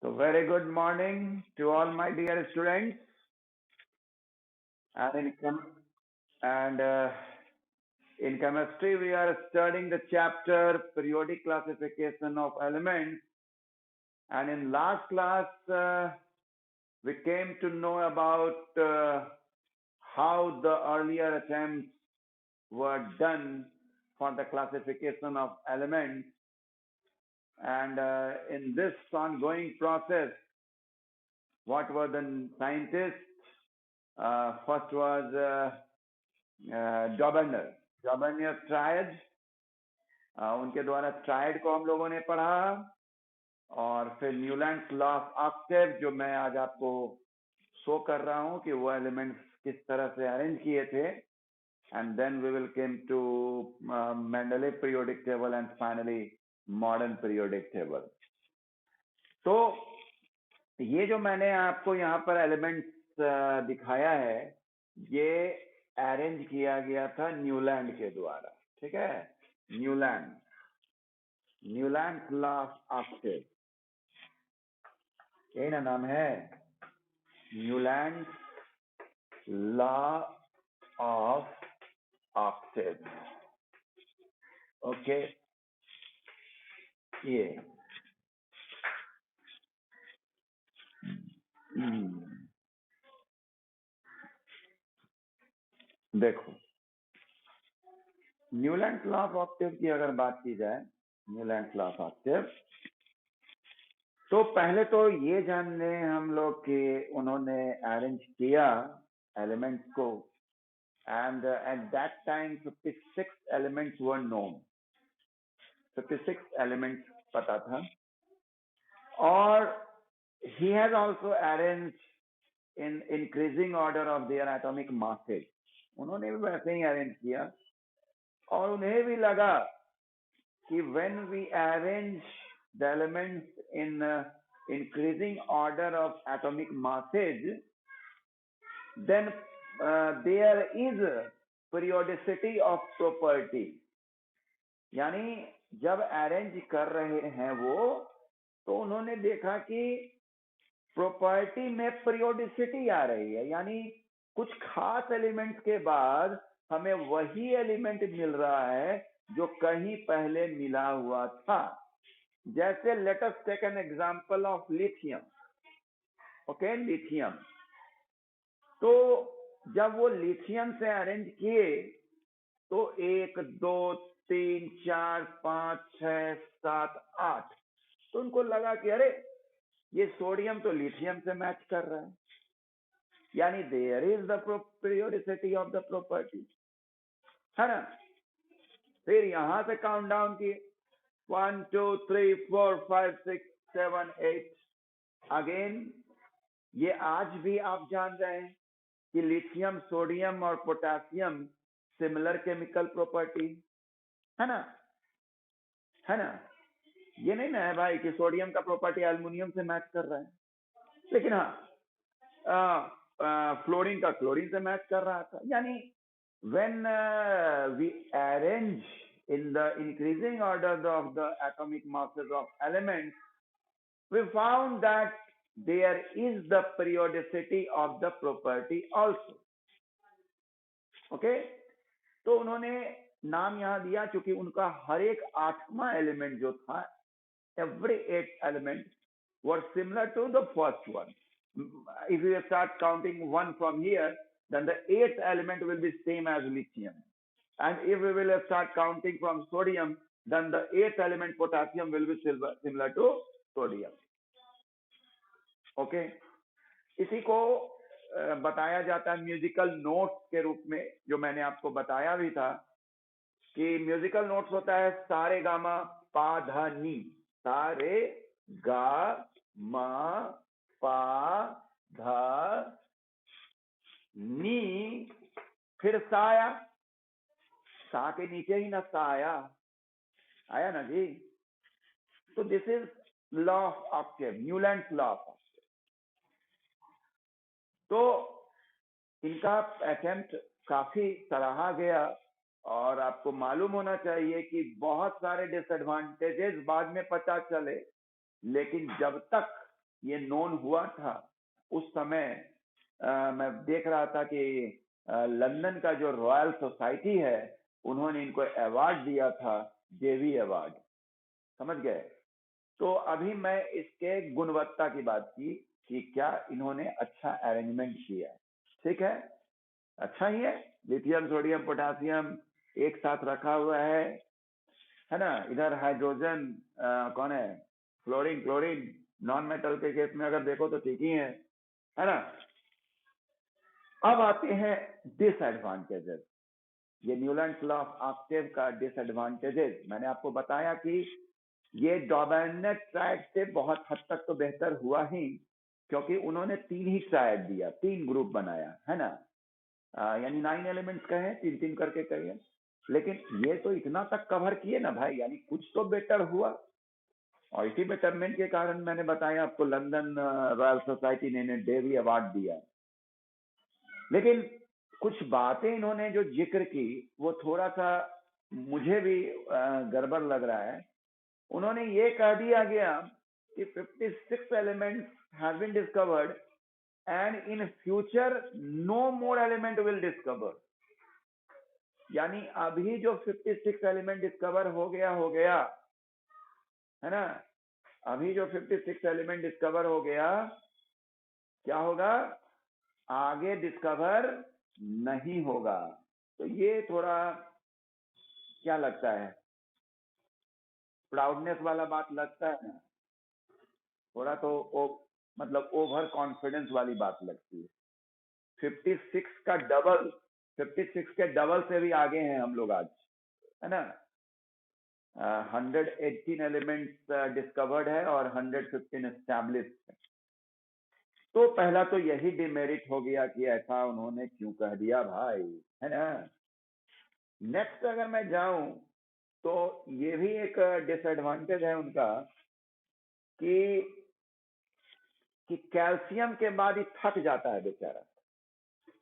So very good morning to all my dear students. And and in chemistry, we are studying the chapter periodic classification of elements. And in last class, we came to know about how the earlier attempts were done for the classification of elements. And in this ongoing process, what were the scientists? First was Dobereiner Dobereiner triad उनके द्वारा triad को हम लोगों ने पढ़ा और फिर Newland law of Octave जो मैं आज आपको शो कर रहा हूं कि वो एलिमेंट्स किस तरह से अरेंज किए थे and then we will came to Mendeleev periodic table and finally modern periodic table. तो ये जो मैंने आपको यहाँ पर एलिमेंट्स दिखाया है ये अरेंज किया गया था न्यूलैंड के द्वारा, ठीक है। न्यूलैंड लॉ ऑफ ऑक्टेव, यही ना नाम है, Newlands law of octave. Okay, ये देखो, न्यूलैंड लॉ ऑफ ऑक्टेव की अगर बात की जाए, न्यूलैंड लॉ ऑफ ऑक्टेव, तो पहले तो ये जान लें हम लोग कि उन्होंने अरेंज किया एलिमेंट्स को and at that time 56 elements were known, 56 elements पता था। और he has also arranged in increasing order of their atomic masses, उन्होंने भी वैसे ही अरेंज किया और उन्हें भी लगा कि when we arrange the elements in increasing order of atomic masses, then there is periodicity of property, यानी जब अरेंज कर रहे हैं वो, तो उन्होंने देखा कि प्रॉपर्टी में पीरियोडिसिटी आ रही है, यानी कुछ खास एलिमेंट्स के बाद हमें वही एलिमेंट मिल रहा है जो कहीं पहले मिला हुआ था। जैसे let us take an example of lithium. Okay, lithium, तो जब वो लिथियम से अरेंज किए तो 1 2 3 4 5 6 7 8, तो उनको लगा कि अरे ये सोडियम तो लिथियम से मैच कर रहा है, यानी there is the periodicity of the property, है ना। फिर यहां से काउंट डाउन किए 1 2 3 4 5 6 7 8। अगेन ये आज भी आप जान रहे हैं कि लिथियम, सोडियम और पोटेशियम सिमिलर केमिकल प्रॉपर्टी, है ना, है ना। ये नहीं ना है भाई कि सोडियम का प्रॉपर्टी एल्युमिनियम से मैच कर रहा है, लेकिन हाँ फ्लोरीन का क्लोरीन से मैच कर रहा था। यानी when we arrange in the increasing order of the atomic masses of elements, we found that there is the periodicity of the property also. Okay, तो उन्होंने नाम यहां दिया क्योंकि उनका हर एक 8वां एलिमेंट जो था, every 8 element were similar to the first one. If you start counting 1 from here, then the 8th element will be same as lithium. And if we will start counting from sodium, then the 8th element potassium will be similar to sodium. Okay, इसी को बताया जाता है musical notes के रूप में, जो मैंने आपको बताया भी था कि म्यूजिकल नोट्स होता है सारे गामा पा धा नी, सारे गा मा पा धा नी, फिर सा आया, सा के नीचे ही ना सा आया, आया ना जी। तो this is law of octave, Newlands law of octave. तो इनका अटेम्प्ट काफी सराहा गया और आपको मालूम होना चाहिए कि बहुत सारे डिसएडवांटेजेस बाद में पता चले, लेकिन जब तक ये नोन हुआ था उस समय मैं देख रहा था कि लंदन का जो रॉयल सोसाइटी है उन्होंने इनको अवार्ड दिया था, जेवी अवार्ड, समझ गए। तो अभी मैं इसके गुणवत्ता की बात की कि क्या इन्होंने अच्छा अरेंजमेंट किया है। ठीक है, अच्छा ही है, लिथियम सोडियम पोटासियम एक साथ रखा हुआ है ना। इधर हाइड्रोजन कौन है, फ्लोरीन क्लोरीन, नॉन मेटल के केस में अगर देखो तो ठीक ही है ना। अब आते हैं डिसएडवांटेजेस। ये न्यूलैंड्स लॉ ऑफ ऑक्टेव का डिसएडवांटेजेस मैंने आपको बताया कि ये डॉबर्नेट ट्रायड से बहुत हद तक तो बेहतर हुआ ही, क्योंकि उन्होंने 3 ही ट्रायड दिया, 3 ग्रुप बनाया है ना, यानी 9 एलिमेंट्स कहे, 3-3 करके कहिए, लेकिन ये तो इतना तक कवर किए ना भाई, यानी कुछ तो बेटर हुआ। और इसी बेटरमेंट के कारण मैंने बताया आपको लंदन रॉयल सोसाइटी ने डेवी अवार्ड दिया। लेकिन कुछ बातें इन्होंने जो जिक्र की वो थोड़ा सा मुझे भी गड़बड़ लग रहा है। उन्होंने ये कह दिया गया कि 56 elements have been discovered and in future no more element will discover. यानी अभी जो 56 एलिमेंट डिस्कवर हो गया है ना, अभी जो 56 एलिमेंट डिस्कवर हो गया, क्या होगा, आगे डिस्कवर नहीं होगा। तो ये थोड़ा क्या लगता है, प्राउडनेस वाला बात लगता है ना, थोड़ा तो मतलब ओवर कॉन्फिडेंस वाली बात लगती है। 56 का डबल, 56 के डबल से भी आगे हैं हम लोग आज, है ना। 118 एलिमेंट्स डिस्कवर्ड है और 115 एस्टैब्लिश्ड है। तो पहला तो यही डिमेरिट हो गया कि ऐसा उन्होंने क्यों कह दिया भाई, है ना। नेक्स्ट अगर मैं जाऊं तो ये भी एक डिसएडवांटेज है उनका कि कैल्शियम के बाद ही थक जाता है बेचारा,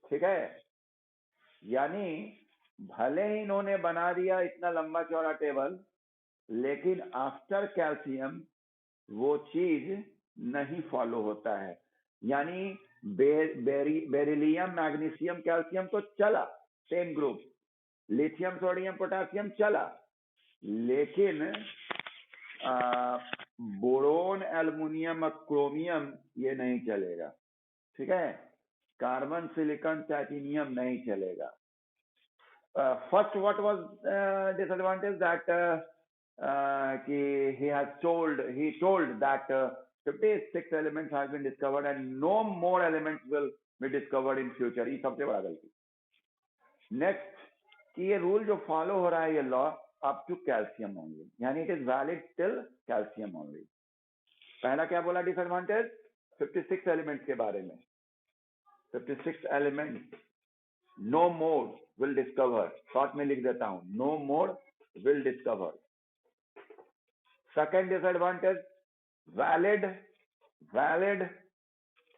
ठीक है। यानी भले ही इन्होंने बना दिया इतना लंबा चौड़ा टेबल, लेकिन आफ्टर कैल्शियम वो चीज नहीं फॉलो होता है। यानी बेरिलियम मैग्नीशियम कैल्शियम तो चला, same group, lithium sodium potassium चला, लेकिन बोरोन एल्युमिनियम और क्रोमियम ये नहीं चलेगा, ठीक है। कार्बन सिलिकॉन टाइटेनियम नहीं चलेगा। First what was disadvantage that he told that 56 elements have been discovered and no more elements will be discovered in future। ये सबसे बड़ा गलती। नेक्स्ट कि ये रूल जो फॉलो हो रहा है, ये law up to calcium only, यानी it is valid till calcium only. पहला क्या बोला डिसएडवांटेज, 56 एलिमेंट्स के बारे में, 56 element no more will discover, short में लिख देता हूं, no more will discover. Second disadvantage, valid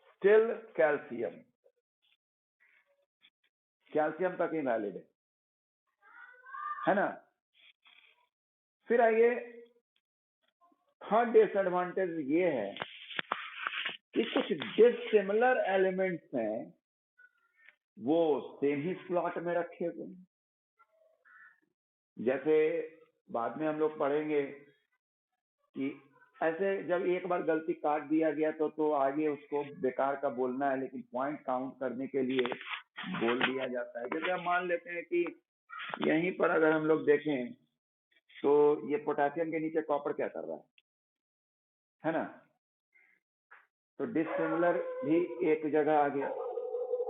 still calcium, calcium तक ही वैलिड है ना। फिर आइए थर्ड डिसएडवांटेज ये है कि कुछ डिसिमिलर एलिमेंट्स हैं वो सेम ही स्लॉट में रखे हुए, जैसे बाद में हम लोग पढ़ेंगे कि ऐसे जब एक बार गलती काट दिया गया तो आगे उसको बेकार का बोलना है, लेकिन पॉइंट काउंट करने के लिए बोल दिया जाता है। जैसे हम मान लेते हैं कि यहीं पर अगर हम लोग देखें तो ये पोटेशियम के नीचे कॉपर क्या कर रहा है ना। तो डिसिमिलर भी एक जगह आ गया।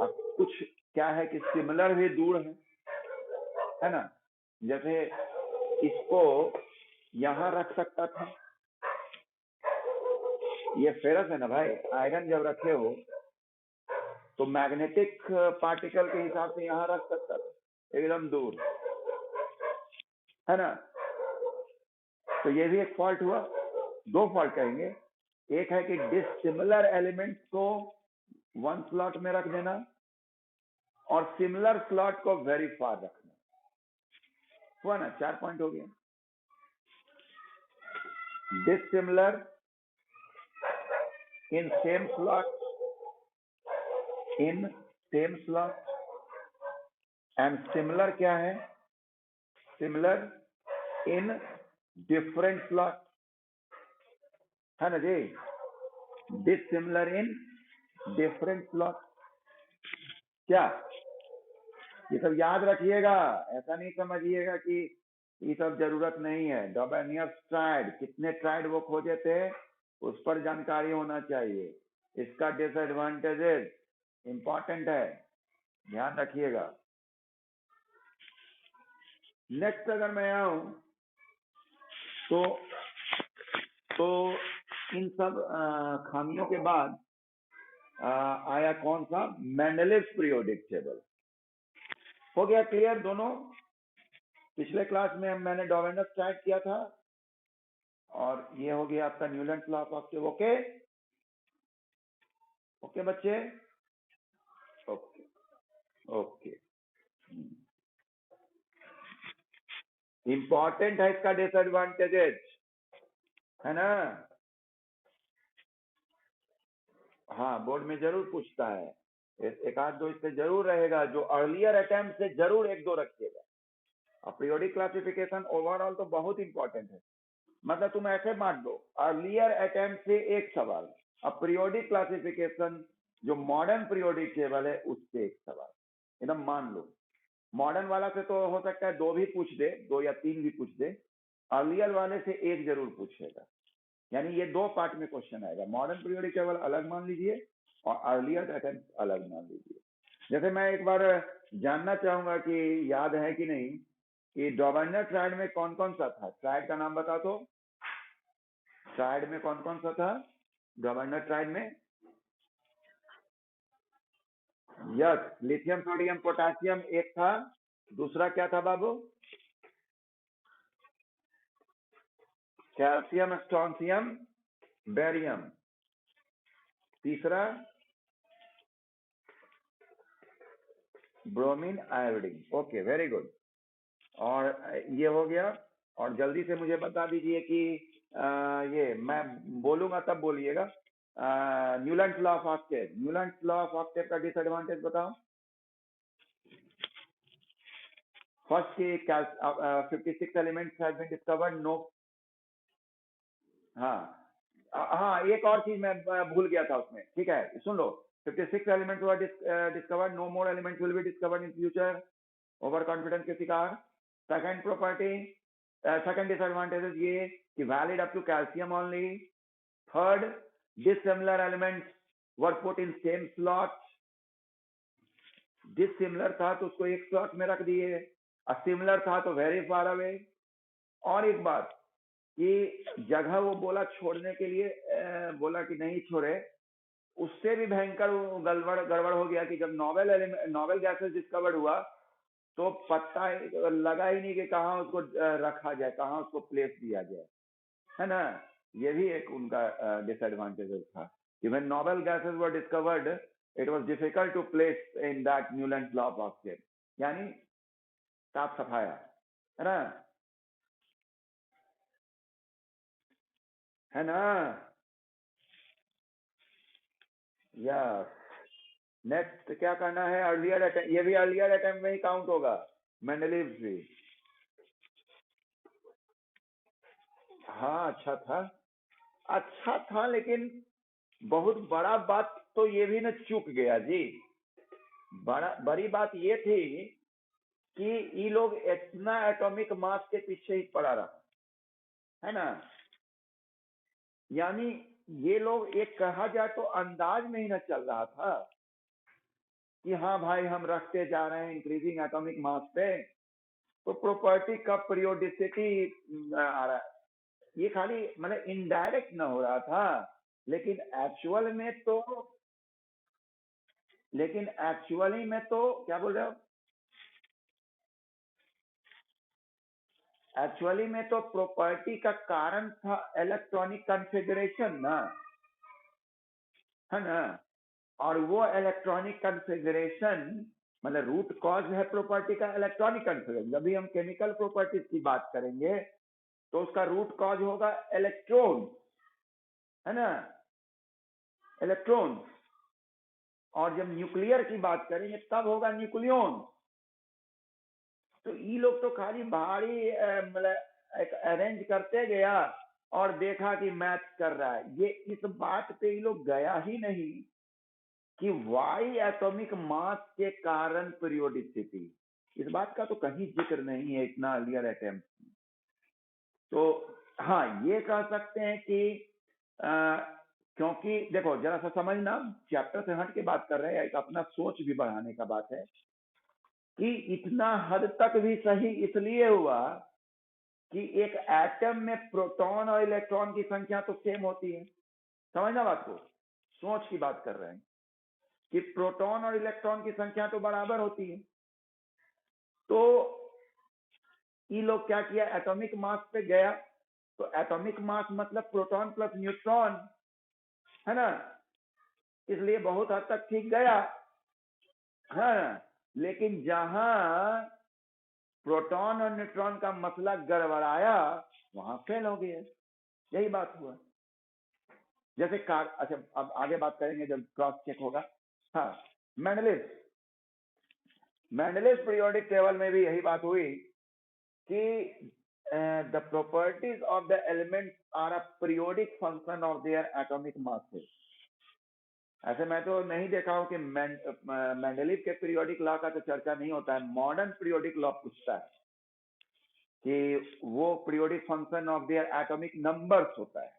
अब कुछ क्या है कि सिमिलर भी दूर है ना। जैसे इसको यहां रख सकता था, ये फेरस है ना भाई, आयरन जब रखे हो तो मैग्नेटिक पार्टिकल के हिसाब से यहां रख सकता था, एकदम दूर, है ना। तो ये भी एक फॉल्ट हुआ। दो फॉल्ट कहेंगे, एक है कि डिसिमिलर एलिमेंट्स को वन स्लॉट में रख देना और सिमिलर स्लॉट को वेरी फार रखना, हुआ ना, 4 पॉइंट हो गया। Dissimilar, in same slot, in same slot, and similar क्या है, सिमिलर इन डिफरेंट स्लॉट, है ना जी, डिसिमिलर इन डिफरेंट स्लॉट। क्या ये सब याद रखिएगा, ऐसा नहीं समझिएगा कि ये सब जरूरत नहीं है। डॉबेनियस ट्राइड, कितने ट्राइड वो खोजे थे उस पर जानकारी होना चाहिए। इसका डिसएडवांटेजेस इंपॉर्टेंट है, ध्यान रखिएगा। नेक्स्ट अगर मैं आऊं तो इन सब खामियों के बाद आया कौन सा, मेंडलीव्स पीरियोडिक टेबल। हो गया क्लियर दोनों। पिछले क्लास में मैंने डॉबेनियस ट्राइड किया था और ये हो गया आपका Newlands law of octave. Okay okay बच्चे, ओके ओके। इंपॉर्टेंट है इसका डिसएडवांटेजेस, है ना। हाँ बोर्ड में जरूर पूछता है, एक आध दो इससे जरूर रहेगा, जो अर्लियर अटेम्प्ट से जरूर एक दो रखिएगा। और पीरियोडिक क्लासिफिकेशन ओवरऑल तो बहुत इंपॉर्टेंट है, मतलब तुम ऐसे मान लो अर्लियर अटेम्प्ट से एक सवाल, अब पीरियोडिक क्लासिफिकेशन जो मॉडर्न पीरियोडिक टेबल है उससे एक सवाल, एकदम मान लो। मॉडर्न वाला से तो हो सकता है दो भी पूछ दे, दो या तीन भी पूछ दे, अर्लियर वाले से एक जरूर पूछेगा। यानी ये दो पार्ट में क्वेश्चन आएगा, मॉडर्न पीरियोडिक टेबल अलग मान लीजिए और अर्लियर अटेम्प्ट अलग मान लीजिए। जैसे मैं एक बार जानना चाहूंगा कि याद है कि नहीं कि डॉबेनियर ट्राइड में कौन कौन सा था, ट्राइड का नाम बता दो। ट्राइड में कौन कौन सा था डॉबेनियर ट्राइड में? यस, लिथियम सोडियम पोटेशियम एक था, दूसरा क्या था बाबू? कैल्शियम स्ट्रोंशियम बेरियम, तीसरा bromine iodine. Okay very good. और ये हो गया। और जल्दी से मुझे बता दीजिए कि ये मैं बोलूंगा तब बोलिएगा, Newlands law of octave, Newlands law of octave का डिसएडवांटेज बताओ। फर्स्ट की 56 elements have been discovered, no. हाँ एक और चीज मैं भूल गया था उसमें, ठीक है सुन लो। 56 elements were discovered, no more elements will be discovered in future, overconfidence के शिकार। सेकंड प्रॉपर्टी, सेकंड डिसएडवांटेजेस ये कि valid up to calcium only. Third, dissimilar elements were put in same slot, dissimilar था तो उसको एक slot में रख दिए, सिमिलर था तो वेरी फार अवे। और एक बात कि जगह वो बोला छोड़ने के लिए, बोला कि नहीं छोड़े, उससे भी भयंकर गड़बड़ हो गया कि जब नॉवेल गैसेस डिस्कवर्ड हुआ तो पता लगा ही नहीं कि कहाँ उसको रखा जाए, कहाँ उसको प्लेस दिया जाए, है ना। ये भी एक उनका डिसएडवांटेज था। Even noble gases were discovered, it was difficult to place in that Newlands law of octave, यानी साफ सफाया, है ना, है ना। या नेक्स्ट क्या करना है, अर्लियर अटेम्प्ट, ये भी अर्लियर अटेम्प्ट में ही काउंट होगा, मेंडलीव्स भी। हाँ अच्छा था लेकिन बहुत बड़ा बात तो ये भी ना चूक गया जी। बड़ी बात ये थी कि ये लोग इतना एटॉमिक मास के पीछे ही पड़ा रहा, है ना। यानी ये लोग एक कहा जाए तो अंदाज में ही ना चल रहा था कि हाँ भाई हम रखते जा रहे हैं इंक्रीजिंग एटॉमिक मास पे, तो प्रॉपर्टी का पीरियोडिसिटी आ रहा है। ये खाली मतलब इनडायरेक्ट ना हो रहा था, लेकिन एक्चुअली में तो क्या बोल रहे हो, एक्चुअली में तो प्रॉपर्टी का कारण था इलेक्ट्रॉनिक कॉन्फ़िगरेशन ना, है ना। और वो इलेक्ट्रॉनिक कॉन्फ़िगरेशन मतलब रूट कॉज है प्रॉपर्टी का इलेक्ट्रॉनिक कॉन्फ़िगरेशन। जब भी हम केमिकल प्रॉपर्टीज की बात करेंगे तो उसका रूट कॉज होगा इलेक्ट्रॉन, है ना। इलेक्ट्रॉन, और जब न्यूक्लियर की बात करेंगे तब होगा न्यूक्लियन। तो ये लोग तो खाली भारी मतलब अरेंज करते गया और देखा कि मैच कर रहा है। ये इस बात पे ये लोग गया ही नहीं कि वाई एटॉमिक मास के कारण पीरियोडिसिटी, इस बात का तो कहीं जिक्र नहीं है इतना अर्लियर अटेम्प्ट। तो हाँ, ये कह सकते हैं कि क्योंकि देखो जरा सा समझना, चैप्टर से हट के बात कर रहे हैं, एक अपना सोच भी बढ़ाने का बात है कि इतना हद तक भी सही इसलिए हुआ कि एक एटम में प्रोटॉन और इलेक्ट्रॉन की संख्या तो सेम होती है। समझना बात को, सोच की बात कर रहे हैं कि प्रोटॉन और इलेक्ट्रॉन की संख्या तो बराबर होती है। तो ये लोग क्या किया, एटॉमिक मास पे गया, तो एटॉमिक मास मतलब प्रोटॉन प्लस न्यूट्रॉन है ना, इसलिए बहुत हद तक ठीक गया। हाँ, लेकिन जहां प्रोटॉन और न्यूट्रॉन का मसला गड़बड़ाया वहां फेल हो गया। यही बात हुआ। जैसे अच्छा अब आगे बात करेंगे जब क्रॉस चेक होगा। हाँ, मेंडलीव पीरियोडिक टेबल में भी यही बात हुई कि the properties of the elements are a periodic function of their atomic masses. ऐसे मैं तो नहीं देखा हूं कि मेंडलीव के पीरियोडिक लॉ का तो चर्चा नहीं होता है। मॉडर्न पीरियोडिक लॉ पूछता है कि वो periodic function of their atomic numbers होता है।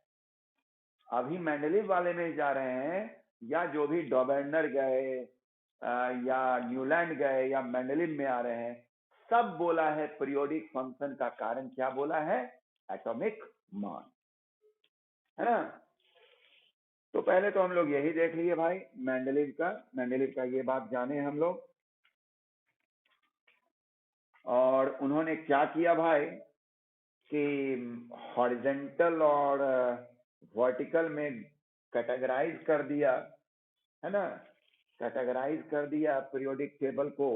अभी मेंडलीव वाले में जा रहे हैं, या जो भी डॉबर्नर गए या न्यूलैंड गए या मेंडलीव में आ रहे हैं, सब बोला है पीरियोडिक फंक्शन का कारण क्या बोला है, एटॉमिक मास, है ना। तो पहले तो हम लोग यही देख लिए भाई, मेंडलीव का ये बात जाने हम लोग। और उन्होंने क्या किया भाई कि हॉरिजेंटल और वर्टिकल में कैटेगराइज कर दिया, है ना, कैटेगराइज कर दिया पीरियोडिक टेबल को।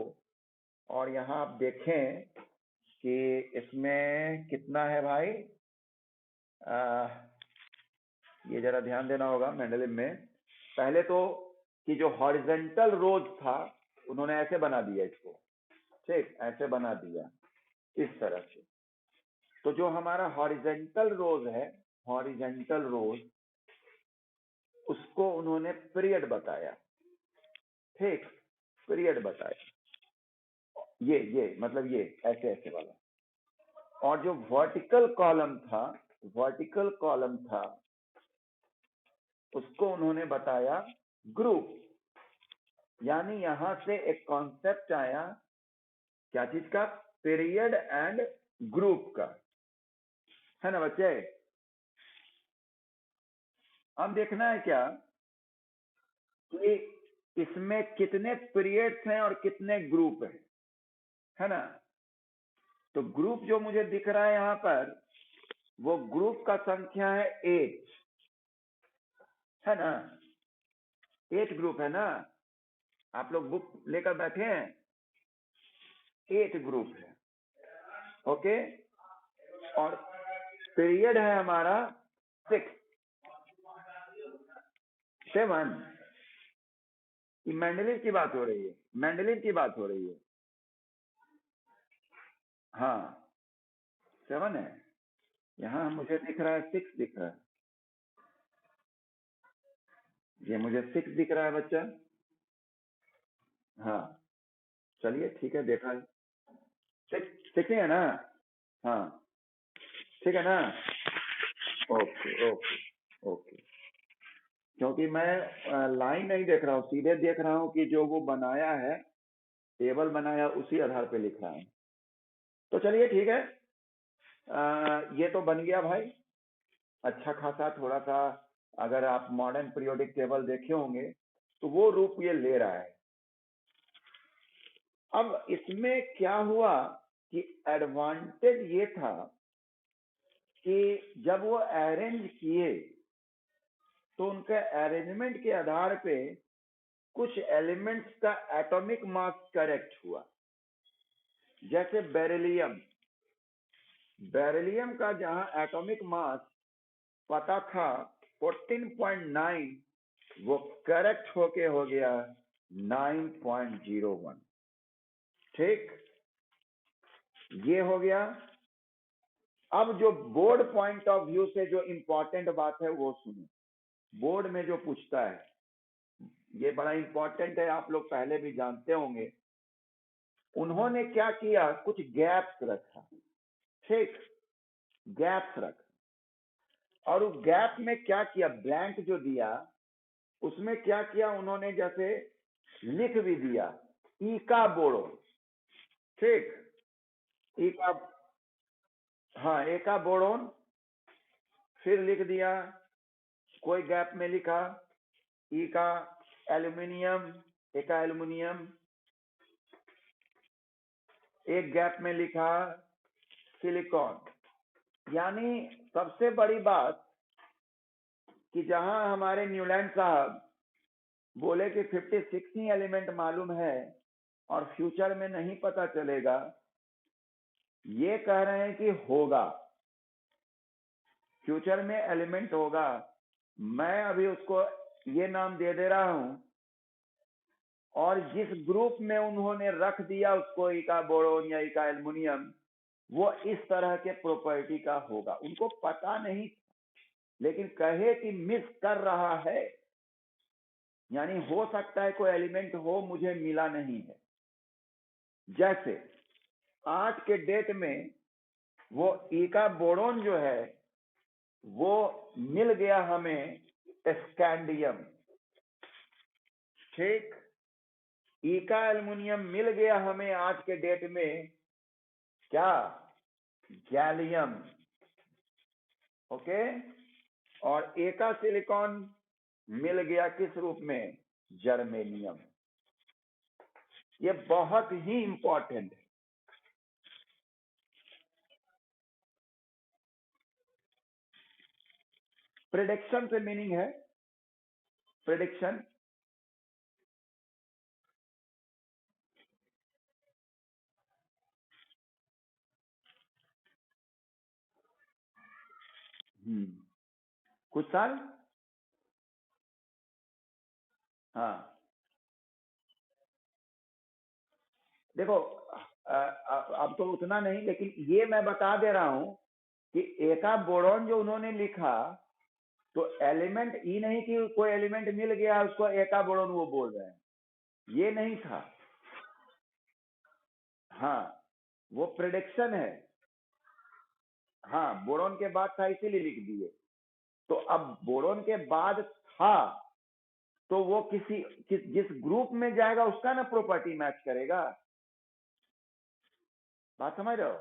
और यहाँ आप देखें कि इसमें कितना है भाई, ये जरा ध्यान देना होगा मेंडलीव में। पहले तो कि जो हॉरिजेंटल रोज था उन्होंने ऐसे बना दिया इसको, ठीक, ऐसे बना दिया इस तरह से। तो जो हमारा हॉरिजेंटल रोज है, हॉरिजेंटल रोज, उसको उन्होंने पीरियड बताया, ठीक, पीरियड बताया, ये मतलब ये ऐसे ऐसे वाला। और जो वर्टिकल कॉलम था, वर्टिकल कॉलम था, उसको उन्होंने बताया ग्रुप। यानी यहां से एक कॉन्सेप्ट आया, क्या चीज का, पीरियड एंड ग्रुप का, है ना बच्चे। अब देखना है क्या कि इसमें कितने पीरियड्स हैं और कितने ग्रुप हैं, है ना। तो ग्रुप जो मुझे दिख रहा है यहां पर, वो ग्रुप का संख्या है 8, है ना, 8 ग्रुप है ना। आप लोग बुक लेकर बैठे हैं, 8 ग्रुप है, ओके। और पीरियड है हमारा 6, 7। मेंडलीव की बात हो रही है, मेंडलीव की बात हो रही है। हाँ 7 है, यहाँ मुझे दिख रहा है 6 दिख रहा है, ये मुझे 6 दिख रहा है बच्चा। हाँ चलिए ठीक है, देखा है 6 है ना, हाँ ठीक है ना, ओके ओके ओके। क्योंकि मैं लाइन नहीं देख रहा हूँ, सीधे देख रहा हूँ कि जो वो बनाया है, टेबल बनाया, उसी आधार पे लिख रहा है। तो चलिए ठीक है, ये तो बन गया भाई अच्छा खासा। थोड़ा सा अगर आप मॉडर्न पीरियोडिक टेबल देखे होंगे तो वो रूप ये ले रहा है। अब इसमें क्या हुआ कि एडवांटेज ये था कि जब वो अरेंज किए तो उनके अरेंजमेंट के आधार पे कुछ एलिमेंट्स का एटॉमिक मास करेक्ट हुआ। जैसे बेरिलियम, बेरिलियम का जहां एटॉमिक मास पता था 14.9, वो करेक्ट होके हो गया 9.01। ठीक, ये हो गया। अब जो बोर्ड पॉइंट ऑफ व्यू से जो इंपॉर्टेंट बात है वो सुनो। बोर्ड में जो पूछता है ये बड़ा इंपॉर्टेंट है, आप लोग पहले भी जानते होंगे। उन्होंने क्या किया, कुछ गैप्स रखा। ठीक, गैप्स रखा, और उस गैप में क्या किया, ब्लैंक जो दिया उसमें क्या किया उन्होंने, जैसे लिख भी दिया ईका बोरो। ठीक, ईका, हाँ एका बोरोन, फिर लिख दिया, कोई गैप में लिखा ईका एल्यूमिनियम, एका एल्यूमिनियम, एक गैप में लिखा सिलिकॉन। यानी सबसे बड़ी बात कि जहां हमारे न्यूलैंड साहब बोले कि 56 ही एलिमेंट मालूम है और फ्यूचर में नहीं पता चलेगा, ये कह रहे हैं कि होगा, फ्यूचर में एलिमेंट होगा। मैं अभी उसको ये नाम दे दे रहा हूं, और जिस ग्रुप में उन्होंने रख दिया उसको इका बोरोन या इका एल्युमिनियम, वो इस तरह के प्रॉपर्टी का होगा। उनको पता नहीं, लेकिन कहे कि मिस कर रहा है, यानी हो सकता है कोई एलिमेंट हो, मुझे मिला नहीं है। जैसे आज के डेट में वो इका बोरोन जो है वो मिल गया हमें स्कैंडियम। ठीक, इका एल्युमिनियम मिल गया हमें आज के डेट में क्या, गैलियम। ओके, और एका सिलिकॉन मिल गया किस रूप में, जर्मेनियम। ये बहुत ही इंपॉर्टेंट है। प्रिडिक्शन से मीनिंग है, प्रिडिक्शन कुछ साल, हाँ देखो अब तो उतना नहीं, लेकिन ये मैं बता दे रहा हूं कि एका बोरॉन जो उन्होंने लिखा, तो एलिमेंट ही नहीं कि कोई एलिमेंट मिल गया उसको एका बोरॉन वो बोल रहे हैं, ये नहीं था। हाँ, वो प्रिडिक्शन है। हाँ, बोरॉन के बाद था इसीलिए लिख दिए। तो अब बोरॉन के बाद था, तो वो जिस ग्रुप में जाएगा उसका ना प्रॉपर्टी मैच करेगा। बात समझ रहे हो,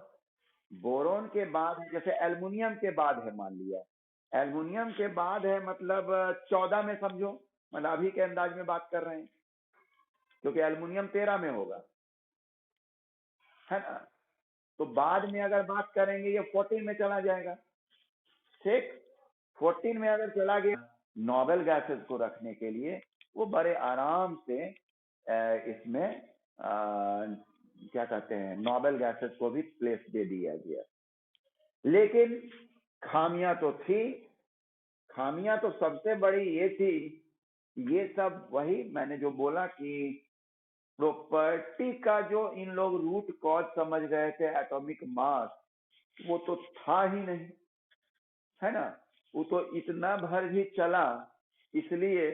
बोरोन के बाद है, जैसे एल्युमिनियम के बाद है, मान लिया एल्युमिनियम के बाद है, मतलब 14 में समझो, मतलब अभी के अंदाज में बात कर रहे हैं, क्योंकि एल्युमिनियम 13 में होगा, है ना। तो बाद में अगर बात करेंगे ये 14 में चला जाएगा। ठीक, 14 में अगर चला गया, नोबेल गैसेस को रखने के लिए वो बड़े आराम से इसमें क्या कहते हैं, नोबेल गैसेस को भी प्लेस दे दिया गया। लेकिन खामियां तो थी, खामियां तो सबसे बड़ी ये थी, ये सब वही मैंने जो बोला कि प्रॉपर्टी का जो इन लोग रूट कॉज समझ गए थे, एटॉमिक मास, वो तो था ही नहीं, है ना। वो तो इतना भर भी चला, इसलिए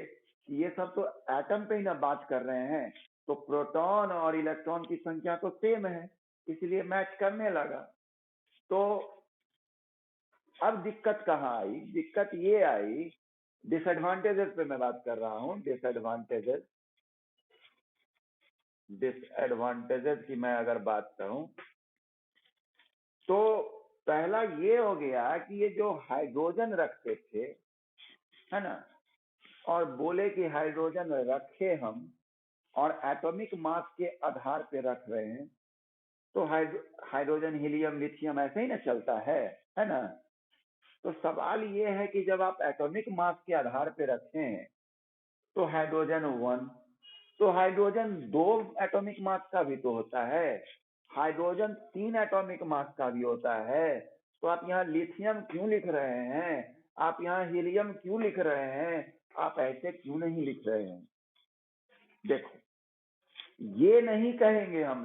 ये सब तो एटम पे ही ना बात कर रहे हैं, तो प्रोटॉन और इलेक्ट्रॉन की संख्या तो सेम है, इसलिए मैच करने लगा। तो अब दिक्कत कहाँ आई, दिक्कत ये आई, डिसएडवांटेजेस पे मैं बात कर रहा हूँ। डिसएडवांटेजेस, डिसएडवांटेजेस की मैं अगर बात करूं, तो पहला ये हो गया कि ये जो हाइड्रोजन रखते थे, है ना, और बोले कि हाइड्रोजन रखे हम और एटॉमिक मास के आधार पे रख रहे हैं, तो हाइड्रोजन हीलियम लिथियम ऐसे ही ना चलता है ना। तो सवाल ये है कि जब आप एटॉमिक मास के आधार पे रखें, तो हाइड्रोजन 1, तो हाइड्रोजन 2 एटॉमिक मास का भी तो होता है, हाइड्रोजन 3 एटॉमिक मास का भी होता है। तो आप यहाँ लिथियम क्यों लिख रहे हैं, आप यहाँ हीलियम क्यों लिख रहे हैं, आप ऐसे क्यों नहीं लिख रहे हैं? देखो, ये नहीं कहेंगे हम